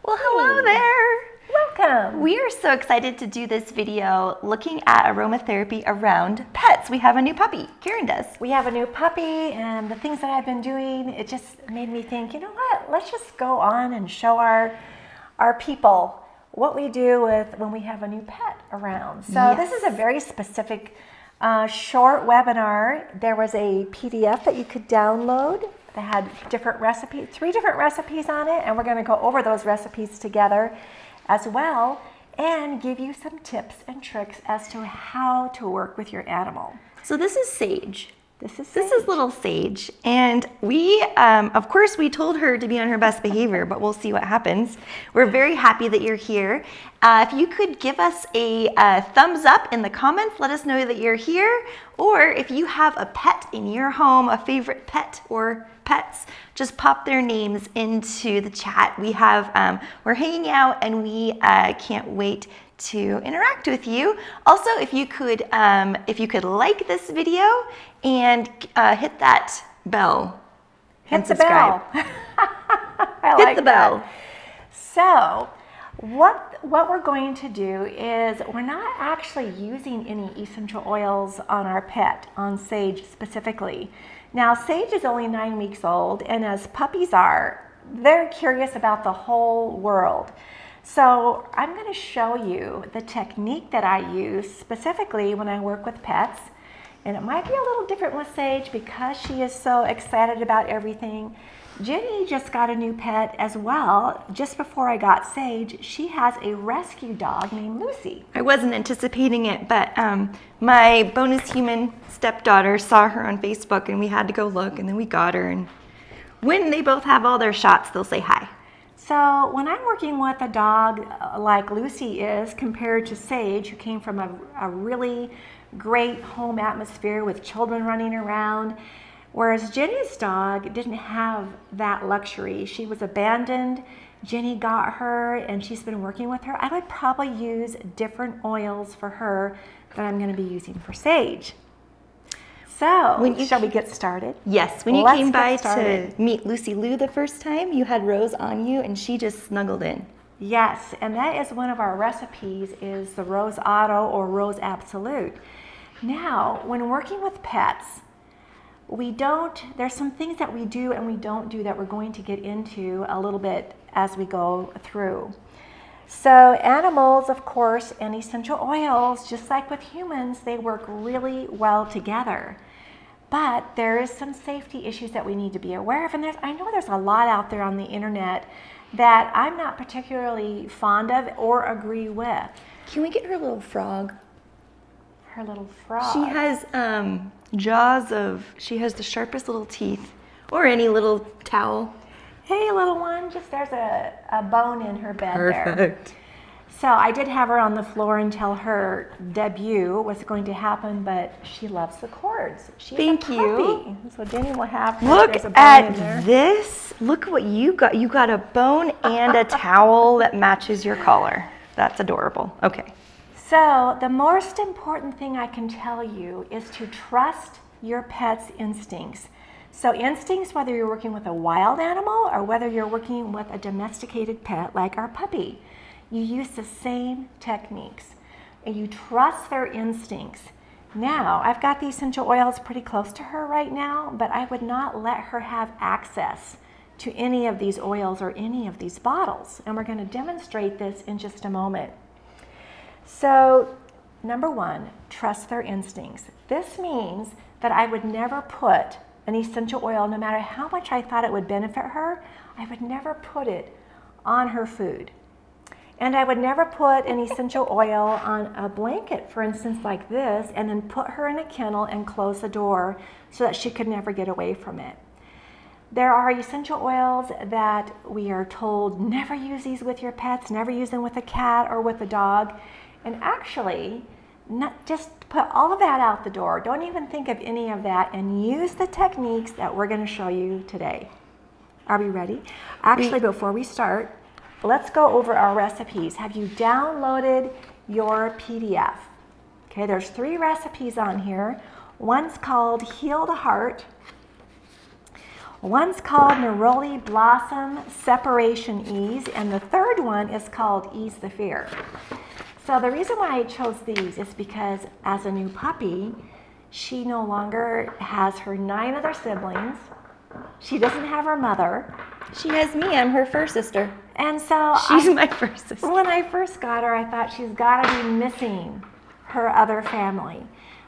Well, hello there. Welcome. We are so excited to do this video looking at aromatherapy around pets. We have a new puppy. Karen does. We have a new puppy, and the things that I've been doing, it just made me think, you know what? Let's just go on and show our people what we do with when we have a new pet around. So Yes. This is a very specific short webinar. There was a PDF that you could download that had different recipes, 3 different recipes on it, and we're going to go over those recipes together as well and give you some tips and tricks as to how to work with your animal. So this is Sage. This is little Sage, and we, of course, we told her to be on her best behavior, but we'll see what happens. We're very happy that you're here. If you could give us a thumbs up in the comments, let us know that you're here, or if you have a pet in your home, a favorite pet or pets, just pop their names into the chat. We have, we're hanging out, and we can't wait to interact with you. Also, if you could like this video and hit that bell and subscribe. Hit the bell. So what we're going to do is we're not actually using any essential oils on our pet, on Sage specifically. Now, Sage is only 9 weeks old, and as puppies are, they're curious about the whole world. So I'm going to show you the technique that I use specifically when I work with pets. And it might be a little different with Sage because she is so excited about everything. Jenny just got a new pet as well. Just before I got Sage, she has a rescue dog named Lucy. I wasn't anticipating it, but my bonus human stepdaughter saw her on Facebook, and we had to go look, and then we got her. And when they both have all their shots, they'll say hi. So when I'm working with a dog like Lucy is compared to Sage, who came from a really great home atmosphere with children running around, whereas Jenny's dog didn't have that luxury. She was abandoned. Jenny got her, and she's been working with her. I would probably use different oils for her than I'm going to be using for Sage. So, shall we get started? Yes, when you came by to meet Lucy Lou the first time, you had Rose on you, and she just snuggled in. Yes, and that is one of our recipes, is the Rose Auto or Rose Absolute. Now, when working with pets, there's some things that we do and we don't do that we're going to get into a little bit as we go through. So animals, of course, and essential oils, just like with humans, they work really well together. But there is some safety issues that we need to be aware of. And I know there's a lot out there on the internet that I'm not particularly fond of or agree with. Can we get her little frog? Her little frog. She has she has the sharpest little teeth, or any little towel. Hey, little one, there's a bone in her bed there. Perfect. So I did have her on the floor until her debut was going to happen, but she loves the cords. She's Thank a you. puppy. So Jenny will have her. Look There's a bone at in there. this. Look what you got. You got a bone and a towel that matches your collar. That's adorable. Okay. So the most important thing I can tell you is to trust your pet's instincts. So instincts, whether you're working with a wild animal or whether you're working with a domesticated pet like our puppy, you use the same techniques and you trust their instincts. Now, I've got the essential oils pretty close to her right now, but I would not let her have access to any of these oils or any of these bottles. And we're going to demonstrate this in just a moment. So, number 1, trust their instincts. This means that I would never put an essential oil, no matter how much I thought it would benefit her, I would never put it on her food. And I would never put an essential oil on a blanket, for instance, like this, and then put her in a kennel and close the door so that she could never get away from it. There are essential oils that we are told never use these with your pets, never use them with a cat or with a dog. And actually, just put all of that out the door. Don't even think of any of that and use the techniques that we're going to show you today. Are we ready? Actually, before we start, let's go over our recipes. Have you downloaded your PDF? Okay, there's 3 recipes on here. One's called Heal the Heart. One's called Neroli Blossom Separation Ease, and the third one is called Ease the Fear. So the reason why I chose these is because as a new puppy, she no longer has her 9 other siblings. She doesn't have her mother. She has me. I'm her first sister. And so She's my first sister. when I first got her, I thought she's got to be missing her other family.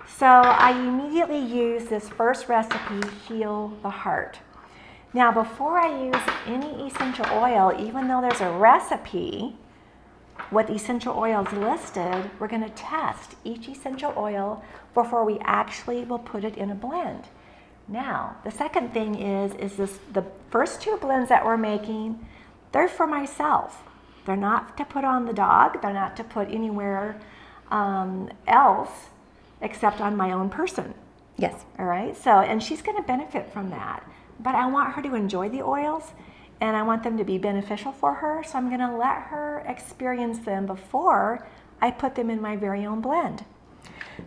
So I immediately used this first recipe, Heal the Heart. Now, before I use any essential oil, even though there's a recipe with essential oils listed, we're going to test each essential oil before we actually will put it in a blend. Now, the second thing is the first 2 blends that we're making, they're for myself. They're not to put on the dog. They're not to put anywhere else except on my own person. Yes. All right. So, and she's going to benefit from that. But I want her to enjoy the oils, and I want them to be beneficial for her. So I'm going to let her experience them before I put them in my very own blend.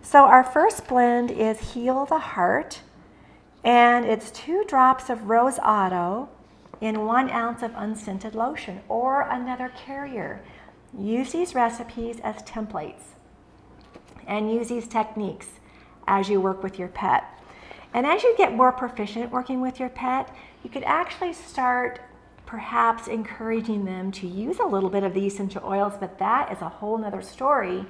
So our first blend is Heal the Heart, and it's 2 drops of Rose Otto in 1 ounce of unscented lotion or another carrier. Use these recipes as templates and use these techniques as you work with your pet. And as you get more proficient working with your pet, you could actually start perhaps encouraging them to use a little bit of the essential oils, but that is a whole nother story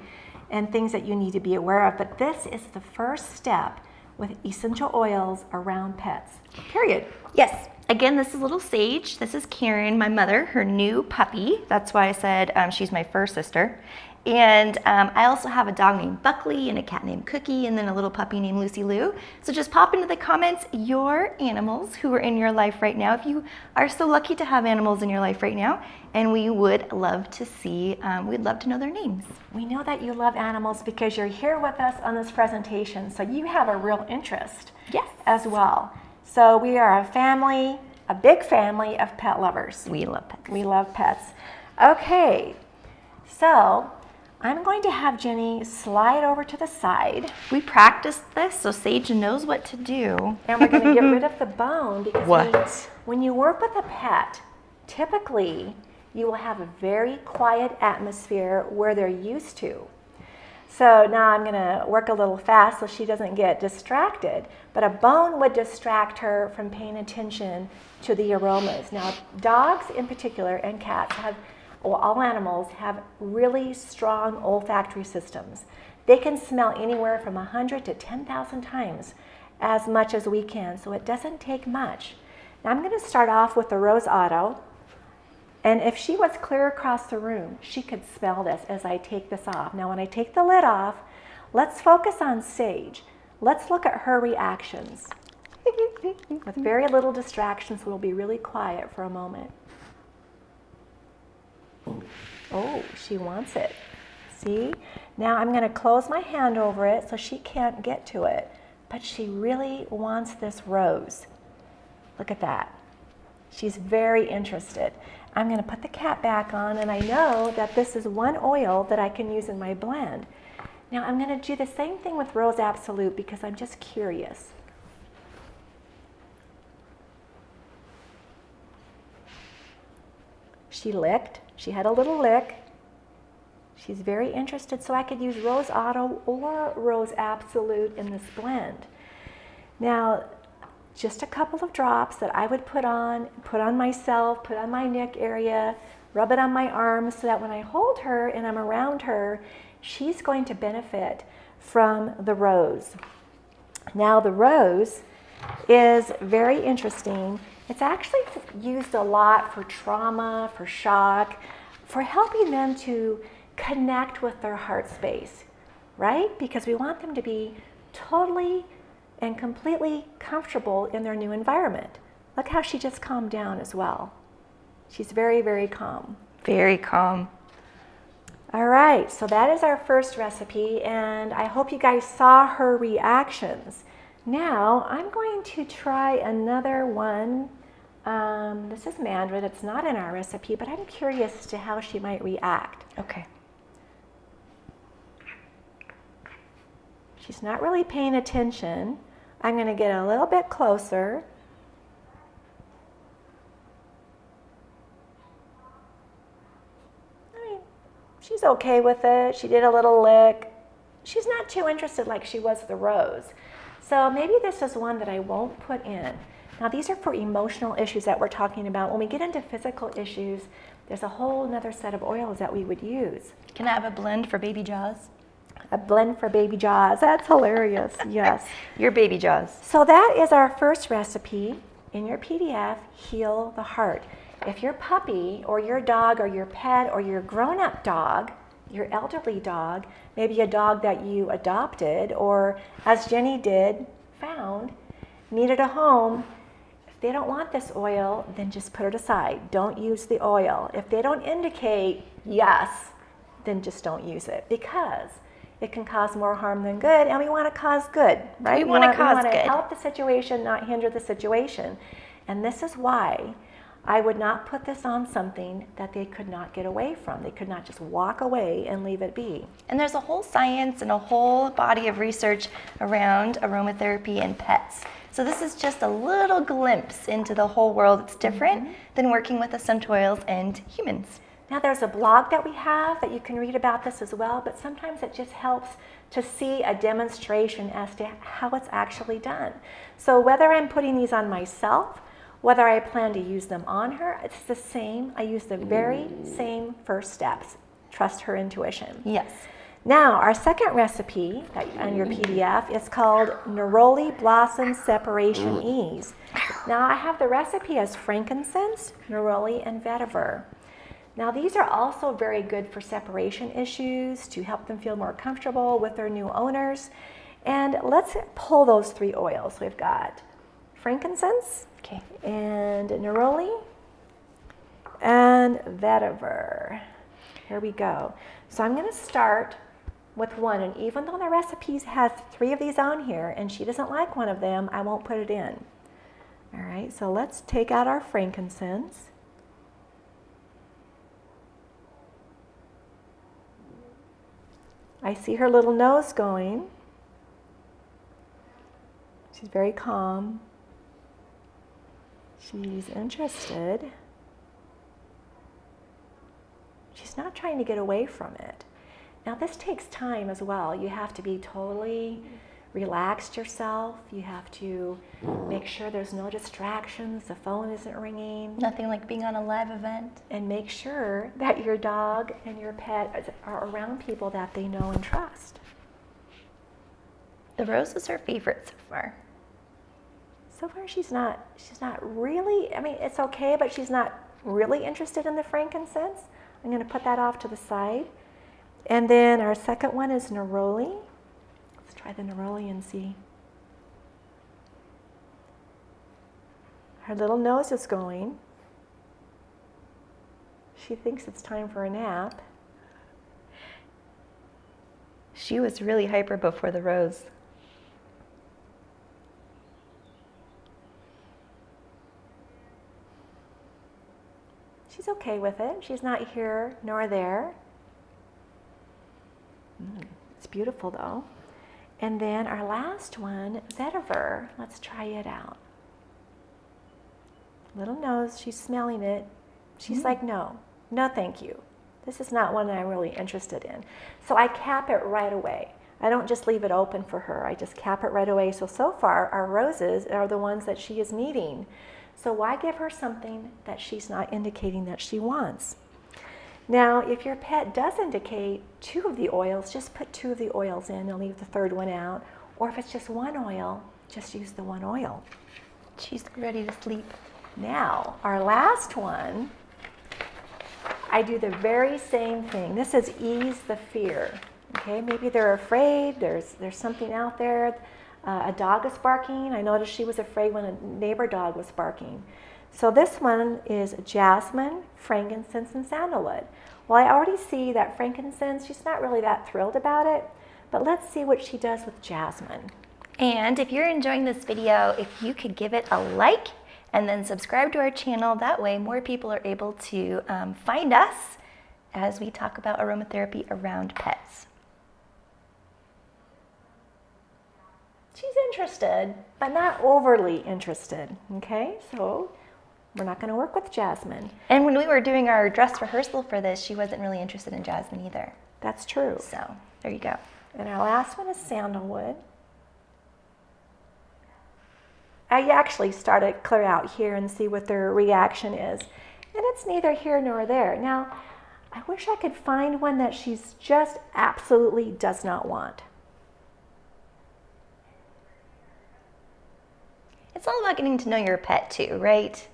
and things that you need to be aware of. But this is the first step with essential oils around pets, period. Yes. Again, this is little Sage. This is Karen, my mother, her new puppy. That's why I said she's my first sister. And I also have a dog named Buckley and a cat named Cookie and then a little puppy named Lucy Lou. So just pop into the comments your animals who are in your life right now, if you are so lucky to have animals in your life right now. And we would love to see, we'd love to know their names. We know that you love animals because you're here with us on this presentation, so you have a real interest as well. So we are a family, a big family of pet lovers. We love pets. We love pets. Okay, so I'm going to have Jenny slide over to the side. We practiced this so Sage knows what to do. And we're going to get rid of the bone because What? when you work with a pet, typically you will have a very quiet atmosphere where they're used to. So now I'm going to work a little fast so she doesn't get distracted. But a bone would distract her from paying attention to the aromas. Now, dogs in particular and cats have, well, all animals have really strong olfactory systems. They can smell anywhere from 100 to 10,000 times as much as we can, so it doesn't take much. Now I'm going to start off with the Rose Otto, and if she was clear across the room, she could smell this as I take this off. Now when I take the lid off, let's focus on Sage. Let's look at her reactions. With very little distractions, we'll be really quiet for a moment. Oh, she wants it. See? Now I'm going to close my hand over it so she can't get to it. But she really wants this rose. Look at that. She's very interested. I'm going to put the cap back on, and I know that this is one oil that I can use in my blend. Now I'm going to do the same thing with Rose Absolute because I'm just curious. She licked. She had a little lick. She's very interested, so I could use Rose Otto or Rose Absolute in this blend. Now, just a couple of drops that I would put on myself, put on my neck area, rub it on my arms so that when I hold her and I'm around her, she's going to benefit from the rose. Now, the rose is very interesting. It's actually used a lot for trauma, for shock, for helping them to connect with their heart space, right? Because we want them to be totally and completely comfortable in their new environment. Look how she just calmed down as well. She's very, very calm. Very calm. All right, so that is our first recipe, and I hope you guys saw her reactions. Now, I'm going to try another one. This is mandarin. It's not in our recipe, but I'm curious as to how she might react. Okay. She's not really paying attention. I'm going to get a little bit closer. She's okay with it. She did a little lick. She's not too interested like she was the rose. So maybe this is one that I won't put in. Now these are for emotional issues that we're talking about. When we get into physical issues, there's a whole nother set of oils that we would use. Can I have a blend for baby jaws? A blend for baby jaws. That's hilarious. Yes. Your baby jaws. So that is our first recipe in your PDF, Heal the Heart. If your puppy or your dog or your pet or your grown-up dog, your elderly dog, maybe a dog that you adopted or, as Jenny did, found, needed a home, if they don't want this oil, then just put it aside. Don't use the oil. If they don't indicate yes, then just don't use it, because it can cause more harm than good, and we want to cause good, right? We want to cause good. Help the situation, not hinder the situation. And this is why I would not put this on something that they could not get away from. They could not just walk away and leave it be. And there's a whole science and a whole body of research around aromatherapy and pets. So this is just a little glimpse into the whole world. It's different than working with essential oils and humans. Now there's a blog that we have that you can read about this as well, but sometimes it just helps to see a demonstration as to how it's actually done. So whether I'm putting these on myself, whether I plan to use them on her, it's the same. I use the very same first steps. Trust her intuition. Yes. Now, our second recipe on your PDF is called Neroli Blossom Separation Ease. Now, I have the recipe as frankincense, neroli, and vetiver. Now, these are also very good for separation issues, to help them feel more comfortable with their new owners. And let's pull those three oils. We've got frankincense, Okay. and neroli, and vetiver. Here we go. So I'm going to start with one, and even though the recipe has 3 of these on here, and she doesn't like one of them, I won't put it in. All right, so let's take out our frankincense. I see her little nose going. She's very calm. She's interested. She's not trying to get away from it. Now this takes time as well. You have to be totally relaxed yourself. You have to make sure there's no distractions, the phone isn't ringing. Nothing like being on a live event. And make sure that your dog and your pet are around people that they know and trust. The rose is her favorite so far. So far she's not really, I mean, it's okay, but she's not really interested in the frankincense. I'm going to put that off to the side. And then our second one is neroli. Let's try the neroli and see. Her little nose is going. She thinks it's time for a nap. She was really hyper before the rose. She's okay with it. She's not here nor there. It's beautiful though. And then our last one, vetiver. Let's try it out. Little nose, she's smelling it. She's like, no, no thank you. This is not one I'm really interested in. So I cap it right away. I don't just leave it open for her. I just cap it right away. So far, our roses are the ones that she is needing. So why give her something that she's not indicating that she wants? Now, if your pet does indicate 2 of the oils, just put 2 of the oils in and leave the third one out. Or if it's just 1 oil, just use the 1 oil. She's ready to sleep. Now, our last one, I do the very same thing. This is ease the fear. Okay, maybe they're afraid, there's something out there. A dog is barking. I noticed she was afraid when a neighbor dog was barking. So this one is jasmine, frankincense, and sandalwood. Well, I already see that frankincense, she's not really that thrilled about it, but let's see what she does with jasmine. And if you're enjoying this video, if you could give it a like and then subscribe to our channel, that way more people are able to find us as we talk about aromatherapy around pets. She's interested, but not overly interested, okay? So We're not going to work with jasmine. And when we were doing our dress rehearsal for this, she wasn't really interested in jasmine either. That's true. So there you go. And our last one is sandalwood. I actually started clear out here and see what their reaction is. And it's neither here nor there. Now, I wish I could find one that she's just absolutely does not want. It's all about getting to know your pet too, right?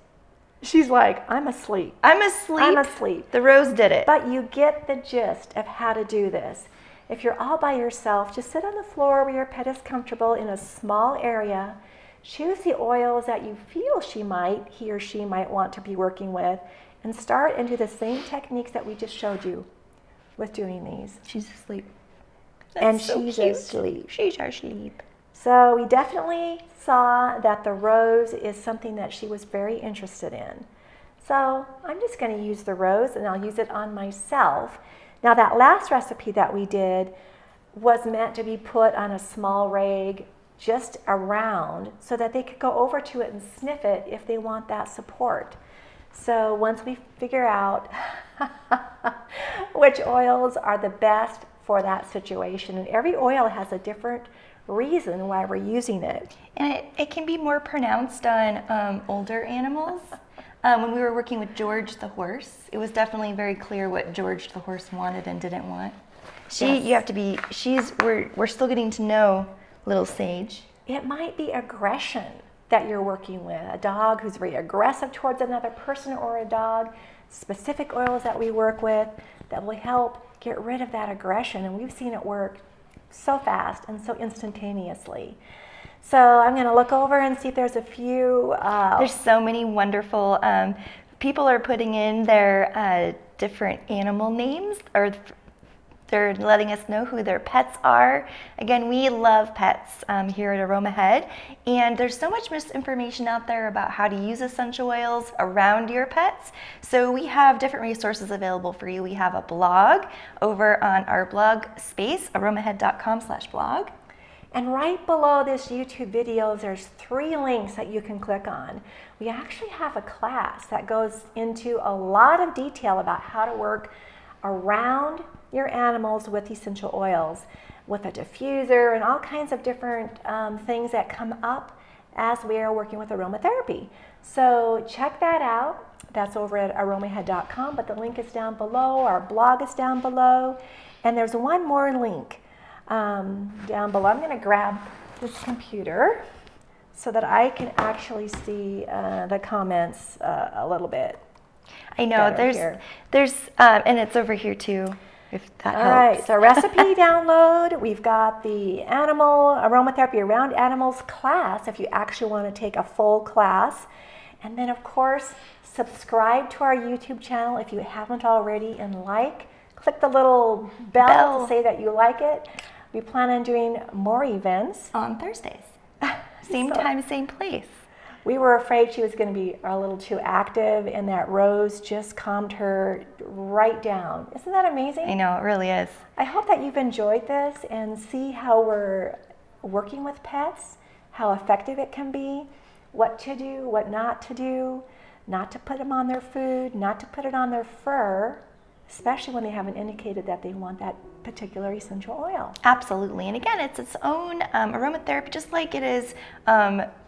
She's like, I'm asleep. I'm asleep. I'm asleep. The rose did it. But you get the gist of how to do this. If you're all by yourself, just sit on the floor where your pet is comfortable in a small area. Choose the oils that you feel he or she might want to be working with, and start into the same techniques that we just showed you with doing these. She's asleep. And so she's cute. asleep. She's asleep. So we definitely saw that the rose is something that she was very interested in. So I'm just going to use the rose, and I'll use it on myself. Now that last recipe that we did was meant to be put on a small rag just around so that they could go over to it and sniff it if they want that support. So once we figure out which oils are the best for that situation, and every oil has a different reason why we're using it. And it can be more pronounced on older animals. When we were working with George the horse, it was definitely very clear what George the horse wanted and didn't want. We're still getting to know Little Sage. It might be aggression that you're working with, a dog who's very aggressive towards another person or a dog. Specific oils that we work with that will help get rid of that aggression, and we've seen it work so fast and so instantaneously. So I'm going to look over and see if there's a few. There's so many wonderful people are putting in their different animal names, or they're letting us know who their pets are. Again, we love pets here at Aromahead, and there's so much misinformation out there about how to use essential oils around your pets. So we have different resources available for you. We have a blog over on our blog space, aromahead.com/blog. And right below this YouTube video, there's 3 links that you can click on. We actually have a class that goes into a lot of detail about how to work around your animals with essential oils, with a diffuser and all kinds of different things that come up as we are working with aromatherapy. So check that out. That's over at aromahead.com, but the link is down below. Our blog is down below. And there's one more link down below. I'm going to grab this computer so that I can actually see the comments a little bit. I know, there's and it's over here too, if that helps. All right, so recipe download. We've got the animal aromatherapy around animals class if you actually want to take a full class. And then of course, subscribe to our YouTube channel if you haven't already, and click the little bell to say that you like it. We plan on doing more events on Thursdays. Same time, same place. We were afraid she was going to be a little too active, and that rose just calmed her right down. Isn't that amazing? I know, it really is. I hope that you've enjoyed this and see how we're working with pets, how effective it can be, what to do, what not to do, not to put them on their food, not to put it on their fur, especially when they haven't indicated that they want that particular essential oil. Absolutely. And again, it's its own aromatherapy, just like it is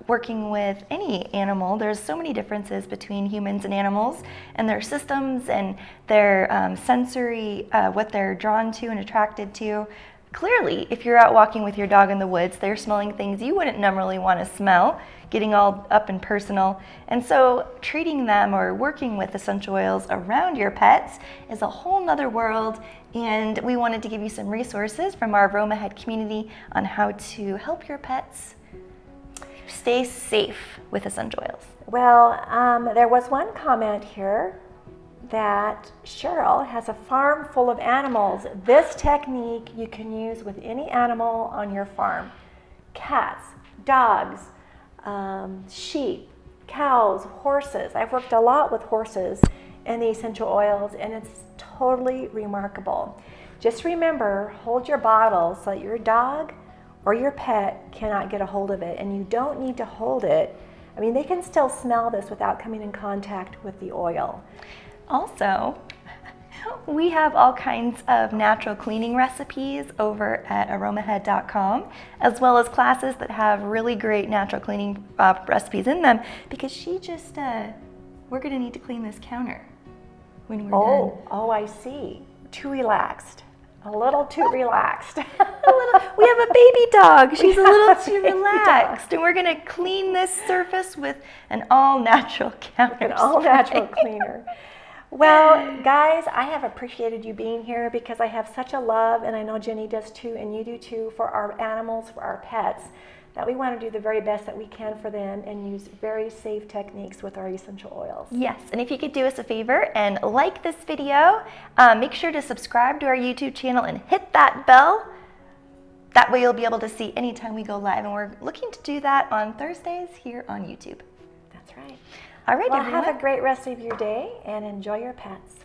working with any animal. There's so many differences between humans and animals, and their systems and their sensory, what they're drawn to and attracted to. Clearly, if you're out walking with your dog in the woods, they're smelling things you wouldn't normally want to smell, getting all up and personal. And so treating them or working with essential oils around your pets is a whole nother world. And we wanted to give you some resources from our Aromahead community on how to help your pets stay safe with essential oils. Well, there was one comment here that Cheryl has a farm full of animals. This technique you can use with any animal on your farm. Cats, dogs, sheep, cows, horses. I've worked a lot with horses and the essential oils, and it's totally remarkable. Just remember, hold your bottle so that your dog or your pet cannot get a hold of it, and you don't need to hold it I mean, they can still smell this without coming in contact with the oil. Also, we have all kinds of natural cleaning recipes over at aromahead.com, as well as classes that have really great natural cleaning recipes in them, because we're going to need to clean this counter when we're done. Oh, I see. Too relaxed. A little too relaxed. We have a baby dog. She's a little too relaxed. And we're going to clean this surface with an all-natural counter. An all-natural cleaner. Well, guys, I have appreciated you being here because I have such a love, and I know Jenny does too, and you do too, for our animals, for our pets, that we want to do the very best that we can for them and use very safe techniques with our essential oils. Yes, and if you could do us a favor and like this video, make sure to subscribe to our YouTube channel and hit that bell. That way you'll be able to see anytime we go live, and we're looking to do that on Thursdays here on YouTube. That's right. All right, Well, everyone. have a great rest of your day and enjoy your pets.